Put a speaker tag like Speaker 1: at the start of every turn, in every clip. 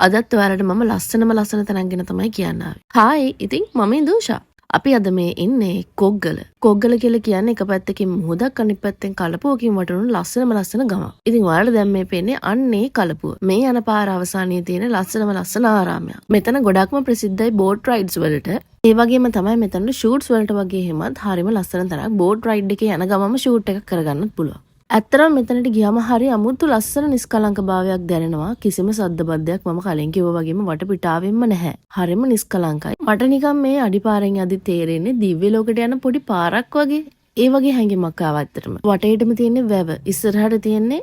Speaker 1: අදත් ඔයාලට මම ලස්සන තැනක් ගැන තමයි කියන්න ආවේ. හායි, ඉතින් මම ඉඳුෂා. අපි අද මේ ඉන්නේ කොග්ගල. කොග්ගල කියලා කියන්නේ එක පැත්තකින් මුහුදක් අනිත් පැත්තෙන් කලපුවකින් වටුණු ලස්සන ගමක්. ඉතින් ඔයාලට දැන් මේ පේන්නේ අන්නේ කලපුව. මේ යන පාර අවසානයේ තියෙන ලස්සන ආරාමයක්. මෙතන ගොඩක්ම ප්‍රසිද්ධයි බෝට් රයිඩ්ස් වලට. ඒ වගේම තමයි මෙතන ෂූට්ස් වලට වගේ හැමත් හරිම ලස්සන තැනක්. බෝට් රයිඩ් එකේ යන ගමම ෂූට් එකක් කරගන්නත් පුළුවන්. ඇත්තටම මෙතනට ගියාම හරි අමුතු ලස්සන නිස්කලංක භාවයක් දැනෙනවා. කිසිම සද්ද බද්දයක් මම කලින් කිව්වා වගේම වටපිටාවෙන්ම නැහැ. හරිම නිස්කලංකයි. මට නිකන් මේ අඩිපාරෙන් යදි තේරෙන්නේ දිව්‍ය ලෝකෙට යන පොඩි පාරක් වගේ. ඒ වගේ හැඟීමක් ආවා ඇත්තටම. වටේටම තියෙන්නේ වැව. ඉස්සරහට තියෙන්නේ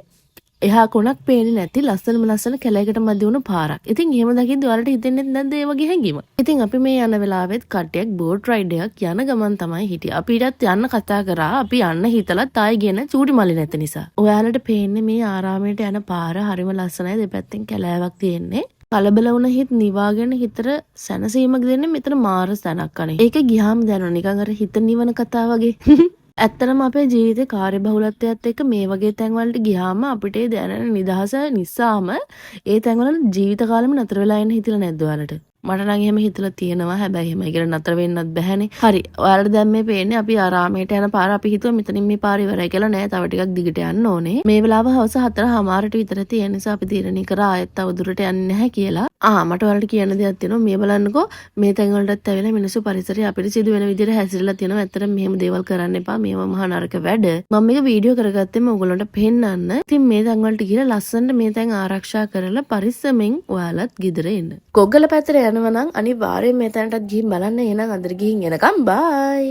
Speaker 1: එහා කොනක් පේන්නේ නැති ලස්සන කැලයකට මැද වුණු පාරක්. ඉතින් එහෙම දකිද්දි ඔයාලට හිතෙන්නේ නැද්ද ඒ වගේ හැඟීමක්? ඉතින් අපි මේ යන වෙලාවෙත් කට්ටියක් බෝට් රයිඩ් එකක් යන ගමන් තමයි හිටියේ. අපි ඊටත් යන්න කතා කරා. අපි යන්න හිතලත් ආයි ගෙන චූටි මල්ලි නැති නිසා. ඔයාලට පේන්නේ මේ ආරාමයට යන පාර හරිම ලස්සනයි. දෙපැත්තෙන් කැලෑවක් තියෙන්නේ. කලබල වුණ හිත නිවාගෙන හිතට සැනසීමක් දෙන්නේ මෙතන මාර තැනක් අනේ. ඒක ගියාම දැනෙනවා නිකන් අර හිත නිවන කතා වගේ. ඇත්තටම අපේ ජීවිතේ කාර්යබහුලත්වයත් එක්ක මේ වගේ තැන්වලට ගියාම අපිට දැනෙන නිදහස නිසාම ඒ තැන්වල ජීවිත කාලෙම නතර වෙලා ඉන්න හිතිලා නැද්ද ඔයාලට? මට නම් එහෙම හිතලා තියෙනවා. හැබැයි එහෙම ඒකට නතර වෙන්නත් බැහැනේ. හරි. ඔයාලට දැන් මේ පේන්නේ අපි ආරාමයට යන පාර. අපි හිතුවා මෙතනින් මේ පාර ඉවරයි කියලා. නෑ, තව ටිකක් දිගට යන්න ඕනේ. මේ වෙලාව හවස 4:00ට විතර තියෙන නිසා අපි තීරණය කරා ආයෙත් තව දුරට යන්නේ නැහැ කියලා. මට ඔයාලට කියන්න දෙයක් තියෙනවා. මේ බලන්නකෝ මේ තැන් වලටත් ඇවිල්ලා මිනිස්සු පරිසරය අපිරිසිදු වෙන විදිහට හැසිරලා තියෙනවා. ඇත්තටම මෙහෙම දේවල් කරන්න එපා. මේව මහා නරක වැඩ. මම මේක වීඩියෝ කරගත්තෙම ඔයගොල්ලන්ට පෙන්නන්න. ඉතින් මේ තැන් වලට ගිහලා ලස්සනට මේ තැන් ආරක්ෂා කරලා පරිස්සමෙන් ඔයාලත් ගෙදර එන්න. කොග්ගල පැත්තට යනවා නම් අනිවාර්යෙන් මේ තැනටත් ගිහින් බලන්න. එහෙනම් අදට ගිහින් එනකම් බයි.